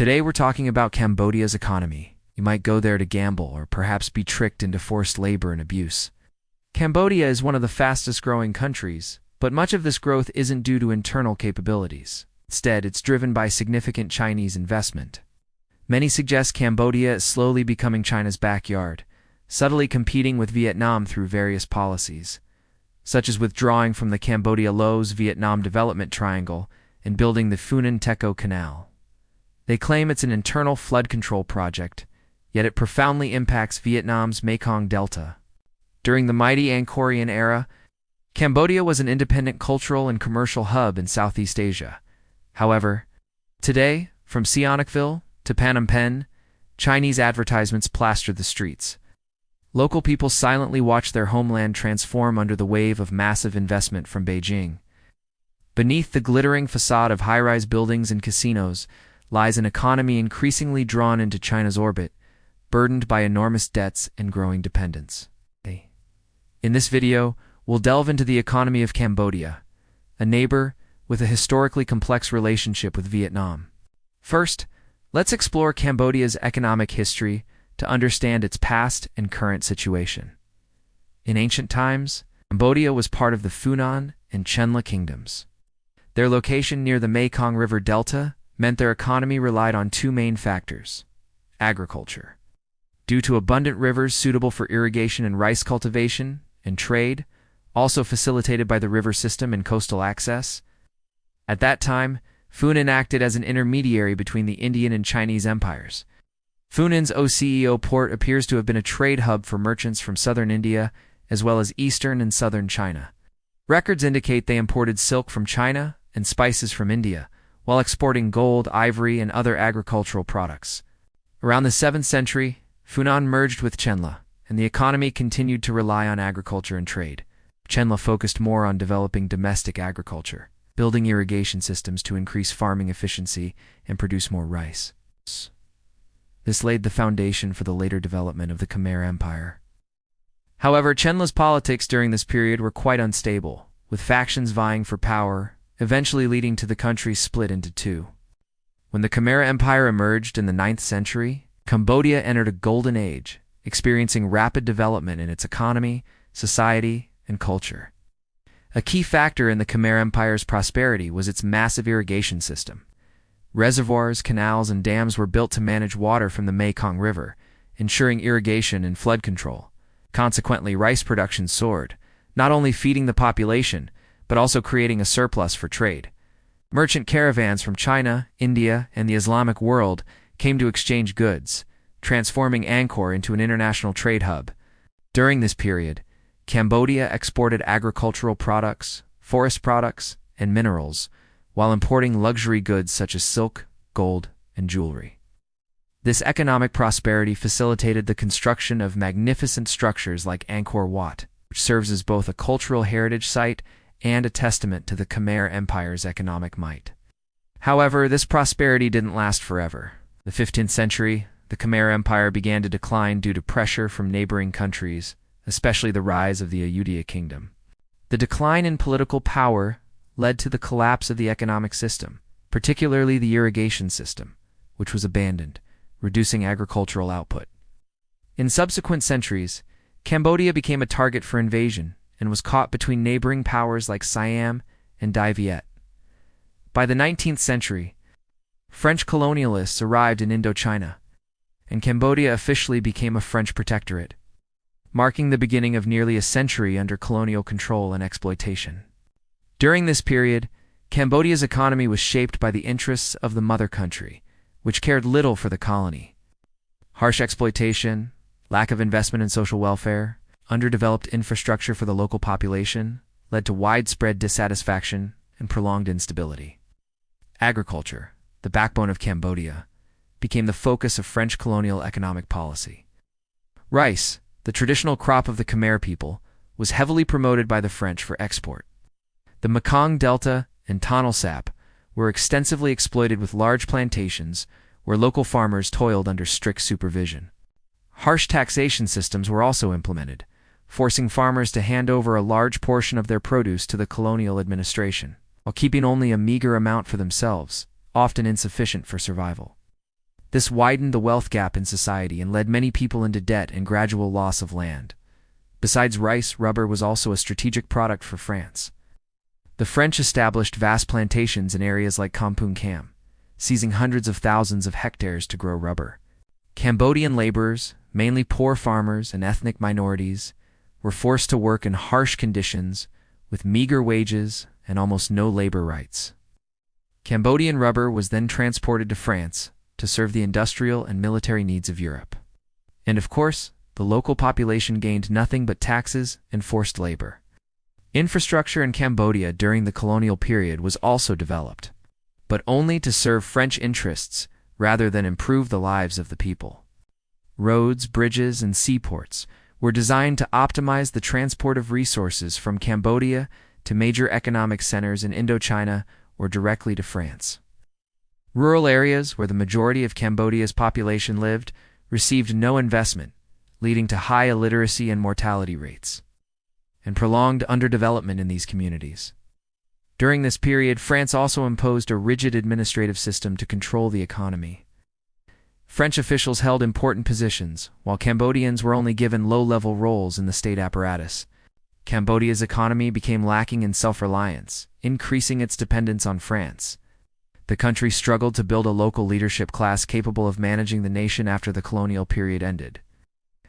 Today we're talking about Cambodia's economy. You might go there to gamble or perhaps be tricked into forced labor and abuse. Cambodia is one of the fastest growing countries, but much of this growth isn't due to internal capabilities. Instead, it's driven by significant Chinese investment. Many suggest Cambodia is slowly becoming China's backyard, subtly competing with Vietnam through various policies, such as withdrawing from the Cambodia-Laos Vietnam Development Triangle and building the Funan-Teco Canal. They claim it's an internal flood control project, yet it profoundly impacts Vietnam's Mekong Delta. During the mighty Angkorian era, Cambodia was an independent cultural and commercial hub in Southeast Asia. However, today, from Sihanoukville to Phnom Penh, Chinese advertisements plaster the streets. Local people silently watch their homeland transform under the wave of massive investment from Beijing. Beneath the glittering facade of high-rise buildings and casinos lies an economy increasingly drawn into China's orbit, burdened by enormous debts and growing dependence. In this video, we'll delve into the economy of Cambodia, a neighbor with a historically complex relationship with Vietnam. First, let's explore Cambodia's economic history to understand its past and current situation. In ancient times, Cambodia was part of the Funan and Chenla kingdoms. Their location near the Mekong River Delta meant their economy relied on two main factors: agriculture, due to abundant rivers suitable for irrigation and rice cultivation, and trade, also facilitated by the river system and coastal access. At that time, Funan acted as an intermediary between the Indian and Chinese empires. Funan's Oceo port appears to have been a trade hub for merchants from southern India, as well as eastern and southern China. Records indicate they imported silk from China and spices from India, while exporting gold, ivory, and other agricultural products. Around the 7th century, Funan merged with Chenla, and the economy continued to rely on agriculture and trade. Chenla focused more on developing domestic agriculture, building irrigation systems to increase farming efficiency and produce more rice. This laid the foundation for the later development of the Khmer Empire. However, Chenla's politics during this period were quite unstable, with factions vying for power, eventually leading to the country split into two. When the Khmer Empire emerged in the 9th century, Cambodia entered a golden age, experiencing rapid development in its economy, society, and culture. A key factor in the Khmer Empire's prosperity was its massive irrigation system. Reservoirs, canals, and dams were built to manage water from the Mekong River, ensuring irrigation and flood control. Consequently, rice production soared, not only feeding the population, but also creating a surplus for trade. Merchant caravans from China, India, and the Islamic world came to exchange goods, transforming Angkor into an international trade hub. During this period, Cambodia exported agricultural products, forest products, and minerals, while importing luxury goods such as silk, gold, and jewelry. This economic prosperity facilitated the construction of magnificent structures like Angkor Wat, which serves as both a cultural heritage site and a testament to the Khmer Empire's economic might. However, this prosperity didn't last forever. In the 15th century, the Khmer Empire began to decline due to pressure from neighboring countries, especially the rise of the Ayutthaya Kingdom. The decline in political power led to the collapse of the economic system, particularly the irrigation system, which was abandoned, reducing agricultural output. In subsequent centuries, Cambodia became a target for invasion and was caught between neighboring powers like Siam and Dai Viet. By the 19th century, French colonialists arrived in Indochina, and Cambodia officially became a French protectorate, marking the beginning of nearly a century under colonial control and exploitation. During this period, Cambodia's economy was shaped by the interests of the mother country, which cared little for the colony. Harsh exploitation, lack of investment in social welfare, underdeveloped infrastructure for the local population led to widespread dissatisfaction and prolonged instability. Agriculture, the backbone of Cambodia, became the focus of French colonial economic policy. Rice, the traditional crop of the Khmer people, was heavily promoted by the French for export. The Mekong Delta and Tonle Sap were extensively exploited with large plantations where local farmers toiled under strict supervision. Harsh taxation systems were also implemented, forcing farmers to hand over a large portion of their produce to the colonial administration, while keeping only a meager amount for themselves, often insufficient for survival. This widened the wealth gap in society and led many people into debt and gradual loss of land. Besides rice, rubber was also a strategic product for France. The French established vast plantations in areas like Kampong Cam, seizing hundreds of thousands of hectares to grow rubber. Cambodian laborers, mainly poor farmers and ethnic minorities, were forced to work in harsh conditions with meager wages and almost no labor rights. Cambodian rubber was then transported to France to serve the industrial and military needs of Europe. And of course, the local population gained nothing but taxes and forced labor. Infrastructure in Cambodia during the colonial period was also developed, but only to serve French interests rather than improve the lives of the people. Roads, bridges, and seaports were designed to optimize the transport of resources from Cambodia to major economic centers in Indochina or directly to France. Rural areas, where the majority of Cambodia's population lived, received no investment, leading to high illiteracy and mortality rates, and prolonged underdevelopment in these communities. During this period, France also imposed a rigid administrative system to control the economy. French officials held important positions, while Cambodians were only given low-level roles in the state apparatus. Cambodia's economy became lacking in self-reliance, increasing its dependence on France. The country struggled to build a local leadership class capable of managing the nation after the colonial period ended.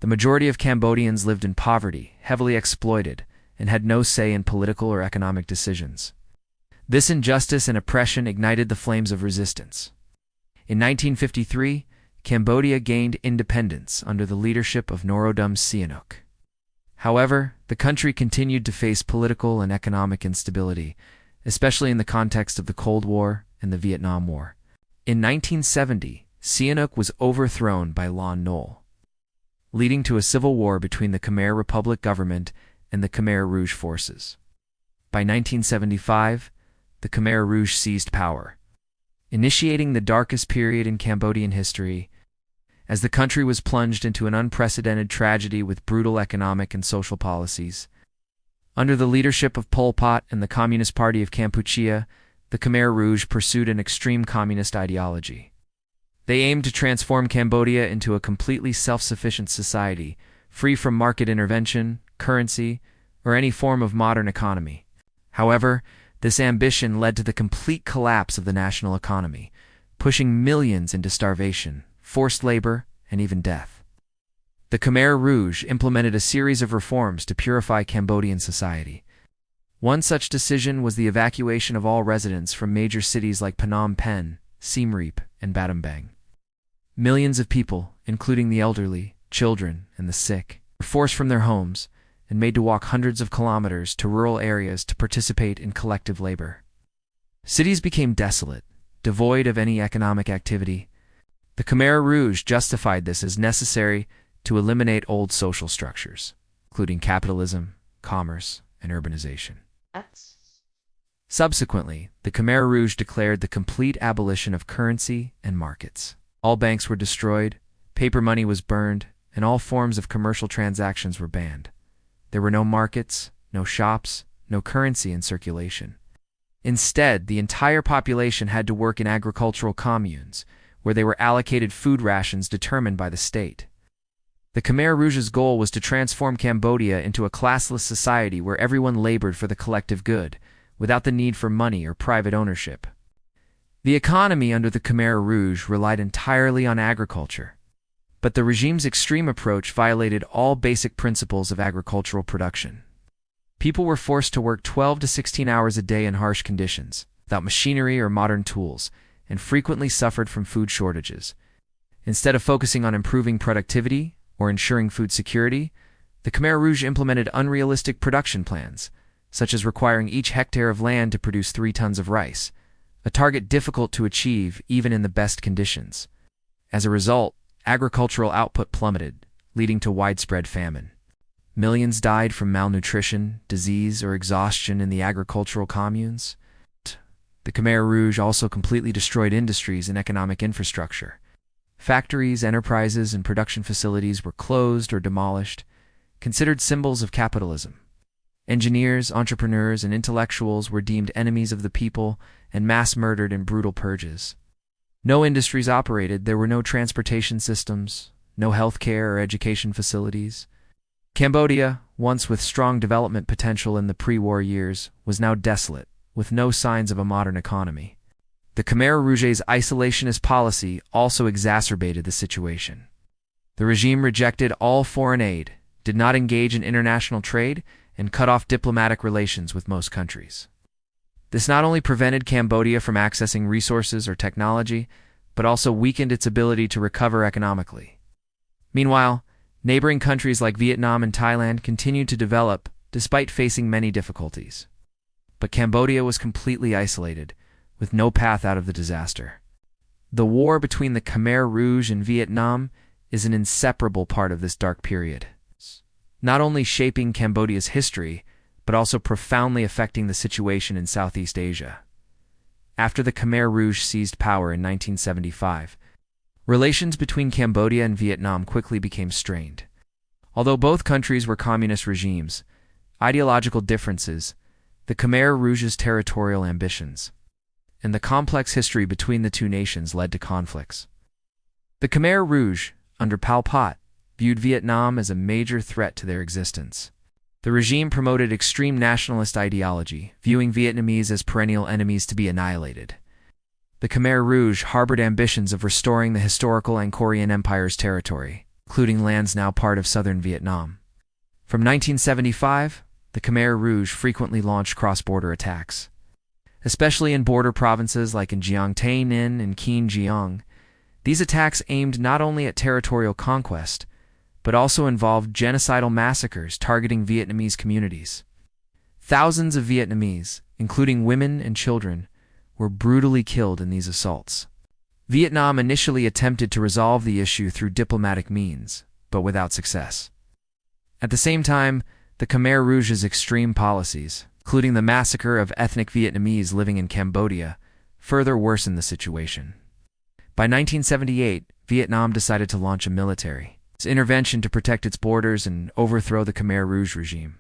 The majority of Cambodians lived in poverty, heavily exploited, and had no say in political or economic decisions. This injustice and oppression ignited the flames of resistance. In 1953, Cambodia gained independence under the leadership of Norodom Sihanouk. However, the country continued to face political and economic instability, especially in the context of the Cold War and the Vietnam War. In 1970, Sihanouk was overthrown by Lon Nol, leading to a civil war between the Khmer Republic government and the Khmer Rouge forces. By 1975, the Khmer Rouge seized power, initiating the darkest period in Cambodian history, as the country was plunged into an unprecedented tragedy with brutal economic and social policies. Under the leadership of Pol Pot and the Communist Party of Kampuchea, the Khmer Rouge pursued an extreme communist ideology. They aimed to transform Cambodia into a completely self-sufficient society, free from market intervention, currency, or any form of modern economy. However, this ambition led to the complete collapse of the national economy, pushing millions into starvation, forced labor, and even death. The Khmer Rouge implemented a series of reforms to purify Cambodian society. One such decision was the evacuation of all residents from major cities like Phnom Penh, Siem Reap, and Battambang. Millions of people, including the elderly, children, and the sick, were forced from their homes and made to walk hundreds of kilometers to rural areas to participate in collective labor. Cities became desolate, devoid of any economic activity. The Khmer Rouge justified this as necessary to eliminate old social structures, including capitalism, commerce, and urbanization. Subsequently, the Khmer Rouge declared the complete abolition of currency and markets. All banks were destroyed, paper money was burned, and all forms of commercial transactions were banned. There were no markets, no shops, no currency in circulation. Instead, the entire population had to work in agricultural communes, where they were allocated food rations determined by the state. The Khmer Rouge's goal was to transform Cambodia into a classless society where everyone labored for the collective good, without the need for money or private ownership. The economy under the Khmer Rouge relied entirely on agriculture, but the regime's extreme approach violated all basic principles of agricultural production. People were forced to work 12 to 16 hours a day in harsh conditions, without machinery or modern tools, and frequently suffered from food shortages. Instead of focusing on improving productivity or ensuring food security, the Khmer Rouge implemented unrealistic production plans, such as requiring each hectare of land to produce 3 tons of rice, a target difficult to achieve even in the best conditions. As a result, agricultural output plummeted, leading to widespread famine. Millions died from malnutrition, disease, or exhaustion in the agricultural communes. The Khmer Rouge also completely destroyed industries and economic infrastructure. Factories, enterprises, and production facilities were closed or demolished, considered symbols of capitalism. Engineers, entrepreneurs, and intellectuals were deemed enemies of the people and mass murdered in brutal purges. No industries operated, there were no transportation systems, no healthcare or education facilities. Cambodia, once with strong development potential in the pre-war years, was now desolate, with no signs of a modern economy. The Khmer Rouge's isolationist policy also exacerbated the situation. The regime rejected all foreign aid, did not engage in international trade, and cut off diplomatic relations with most countries. This not only prevented Cambodia from accessing resources or technology, but also weakened its ability to recover economically. Meanwhile, neighboring countries like Vietnam and Thailand continued to develop despite facing many difficulties. But Cambodia was completely isolated, with no path out of the disaster. The war between the Khmer Rouge and Vietnam is an inseparable part of this dark period, not only shaping Cambodia's history, but also profoundly affecting the situation in Southeast Asia. After the Khmer Rouge seized power in 1975, relations between Cambodia and Vietnam quickly became strained. Although both countries were communist regimes, ideological differences, the Khmer Rouge's territorial ambitions, and the complex history between the two nations led to conflicts. The Khmer Rouge, under Pol Pot, viewed Vietnam as a major threat to their existence. The regime promoted extreme nationalist ideology, viewing Vietnamese as perennial enemies to be annihilated. The Khmer Rouge harbored ambitions of restoring the historical Angkorian Empire's territory, including lands now part of southern Vietnam. From 1975, the Khmer Rouge frequently launched cross-border attacks, especially in border provinces like in Giang Tay Ninh and Kien Giang. These attacks aimed not only at territorial conquest, but also involved genocidal massacres targeting Vietnamese communities. Thousands of Vietnamese, including women and children, were brutally killed in these assaults. Vietnam initially attempted to resolve the issue through diplomatic means, but without success. At the same time, the Khmer Rouge's extreme policies, including the massacre of ethnic Vietnamese living in Cambodia, further worsened the situation. By 1978, Vietnam decided to launch a military intervention to protect its borders and overthrow the Khmer Rouge regime.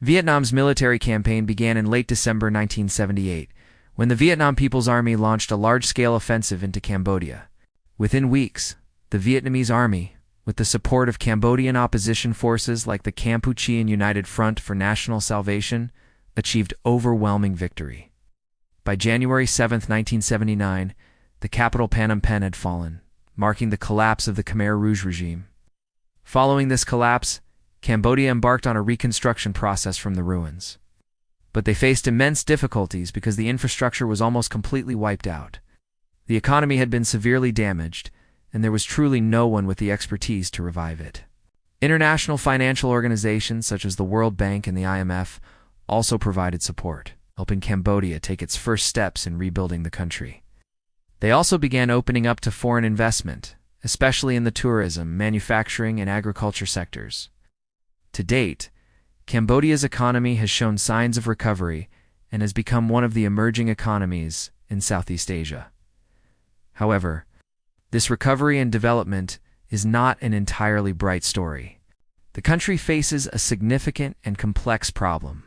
Vietnam's military campaign began in late December 1978, when the Vietnam People's Army launched a large-scale offensive into Cambodia. Within weeks, the Vietnamese army, with the support of Cambodian opposition forces like the Kampuchean United Front for National Salvation, achieved overwhelming victory. By January 7, 1979, the capital Phnom Penh had fallen, marking the collapse of the Khmer Rouge regime. Following this collapse, Cambodia embarked on a reconstruction process from the ruins. But they faced immense difficulties because the infrastructure was almost completely wiped out. The economy had been severely damaged, and there was truly no one with the expertise to revive it. International financial organizations such as the World Bank and the IMF also provided support, helping Cambodia take its first steps in rebuilding the country. They also began opening up to foreign investment, especially in the tourism, manufacturing, and agriculture sectors. To date, Cambodia's economy has shown signs of recovery and has become one of the emerging economies in Southeast Asia. However, this recovery and development is not an entirely bright story. The country faces a significant and complex problem: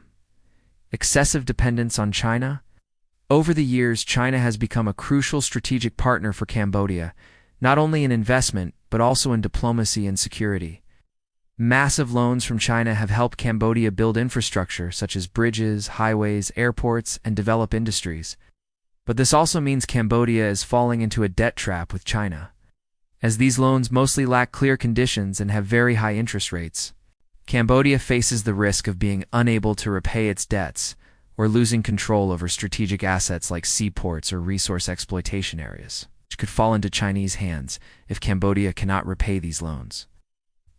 excessive dependence on China. Over the years, China has become a crucial strategic partner for Cambodia, not only in investment, but also in diplomacy and security. Massive loans from China have helped Cambodia build infrastructure such as bridges, highways, airports, and develop industries. But this also means Cambodia is falling into a debt trap with China. As these loans mostly lack clear conditions and have very high interest rates, Cambodia faces the risk of being unable to repay its debts or losing control over strategic assets like seaports or resource exploitation areas, which could fall into Chinese hands if Cambodia cannot repay these loans.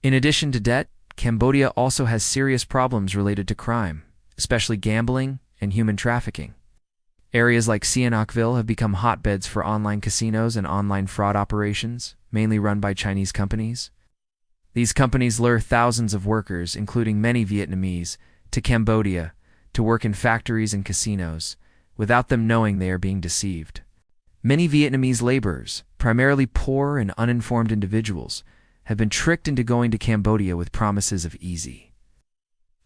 In addition to debt, Cambodia also has serious problems related to crime, especially gambling and human trafficking. Areas like Sihanoukville have become hotbeds for online casinos and online fraud operations, mainly run by Chinese companies. These companies lure thousands of workers, including many Vietnamese, to Cambodia to work in factories and casinos, without them knowing they are being deceived. Many Vietnamese laborers, primarily poor and uninformed individuals, have been tricked into going to Cambodia with promises of easy,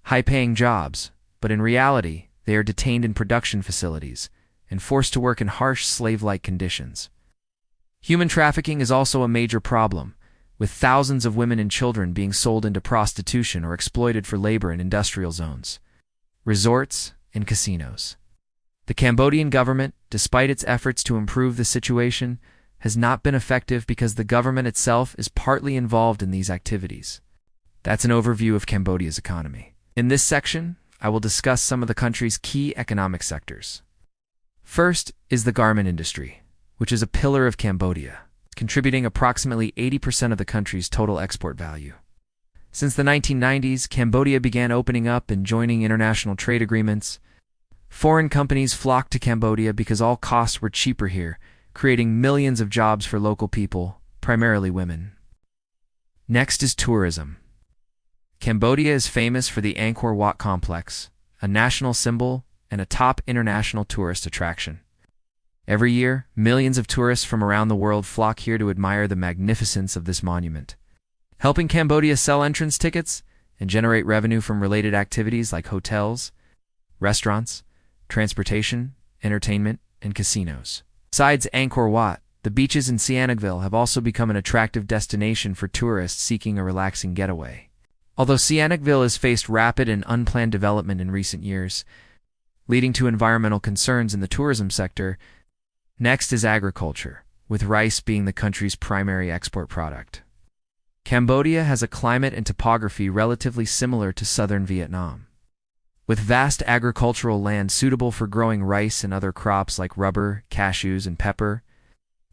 high-paying jobs, but in reality, they are detained in production facilities and forced to work in harsh slave-like conditions. Human trafficking is also a major problem, with thousands of women and children being sold into prostitution or exploited for labor in industrial zones, resorts, and casinos. The Cambodian government, despite its efforts to improve the situation, has not been effective because the government itself is partly involved in these activities. That's an overview of Cambodia's economy. In this section, I will discuss some of the country's key economic sectors. First is the garment industry, which is a pillar of Cambodia, contributing approximately 80% of the country's total export value. Since the 1990s, Cambodia began opening up and joining international trade agreements. Foreign companies flocked to Cambodia because all costs were cheaper here, creating millions of jobs for local people, primarily women. Next is tourism. Cambodia is famous for the Angkor Wat complex, a national symbol and a top international tourist attraction. Every year, millions of tourists from around the world flock here to admire the magnificence of this monument, helping Cambodia sell entrance tickets and generate revenue from related activities like hotels, restaurants, transportation, entertainment, and casinos. Besides Angkor Wat, the beaches in Sihanoukville have also become an attractive destination for tourists seeking a relaxing getaway. Although Sihanoukville has faced rapid and unplanned development in recent years, leading to environmental concerns in the tourism sector, next is agriculture, with rice being the country's primary export product. Cambodia has a climate and topography relatively similar to southern Vietnam, with vast agricultural land suitable for growing rice and other crops like rubber, cashews, and pepper.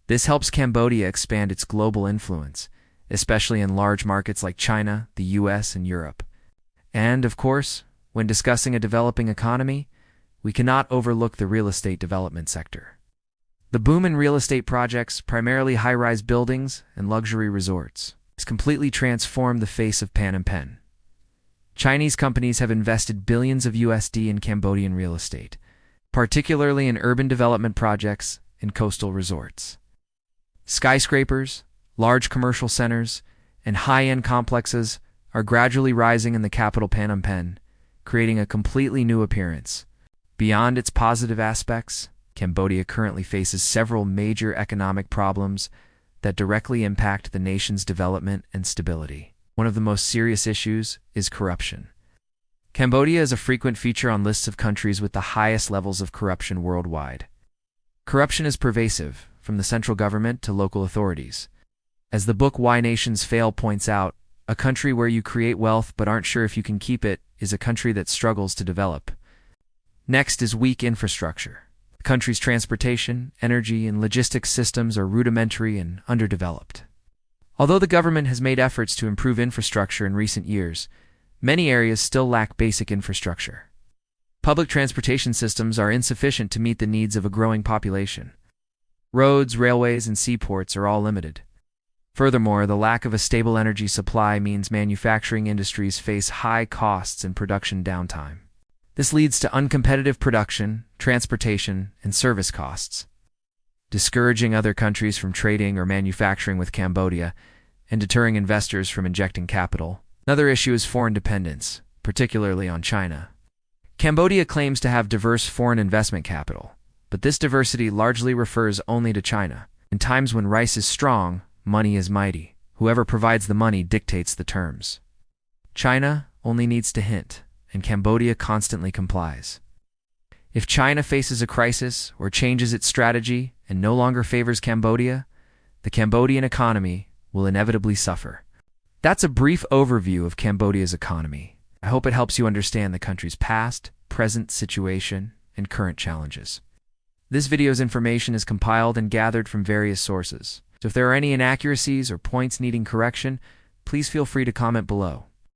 This helps Cambodia expand its global influence, especially in large markets like China, the US, and Europe. And, of course, when discussing a developing economy, we cannot overlook the real estate development sector. The boom in real estate projects, primarily high-rise buildings and luxury resorts, has completely transformed the face of Phnom Penh. Chinese companies have invested billions of USD in Cambodian real estate, particularly in urban development projects and coastal resorts. Skyscrapers, large commercial centers, and high-end complexes are gradually rising in the capital Phnom Penh, creating a completely new appearance. Beyond its positive aspects, Cambodia currently faces several major economic problems that directly impact the nation's development and stability. One of the most serious issues is corruption. Cambodia is a frequent feature on lists of countries with the highest levels of corruption worldwide. Corruption is pervasive, from the central government to local authorities. As the book Why Nations Fail points out, a country where you create wealth but aren't sure if you can keep it is a country that struggles to develop. Next is weak infrastructure. The country's transportation, energy, and logistics systems are rudimentary and underdeveloped. Although the government has made efforts to improve infrastructure in recent years, many areas still lack basic infrastructure. Public transportation systems are insufficient to meet the needs of a growing population. Roads, railways, and seaports are all limited. Furthermore, the lack of a stable energy supply means manufacturing industries face high costs and production downtime. This leads to uncompetitive production, transportation, and service costs, discouraging other countries from trading or manufacturing with Cambodia and deterring investors from injecting capital. Another issue is foreign dependence, particularly on China. Cambodia claims to have diverse foreign investment capital, but this diversity largely refers only to China. In times when rice is strong, money is mighty. Whoever provides the money dictates the terms. China only needs to hint, and Cambodia constantly complies. If China faces a crisis or changes its strategy and no longer favors Cambodia, the Cambodian economy will inevitably suffer. That's a brief overview of Cambodia's economy. I hope it helps you understand the country's past, present situation, and current challenges. This video's information is compiled and gathered from various sources, so if there are any inaccuracies or points needing correction, please feel free to comment below.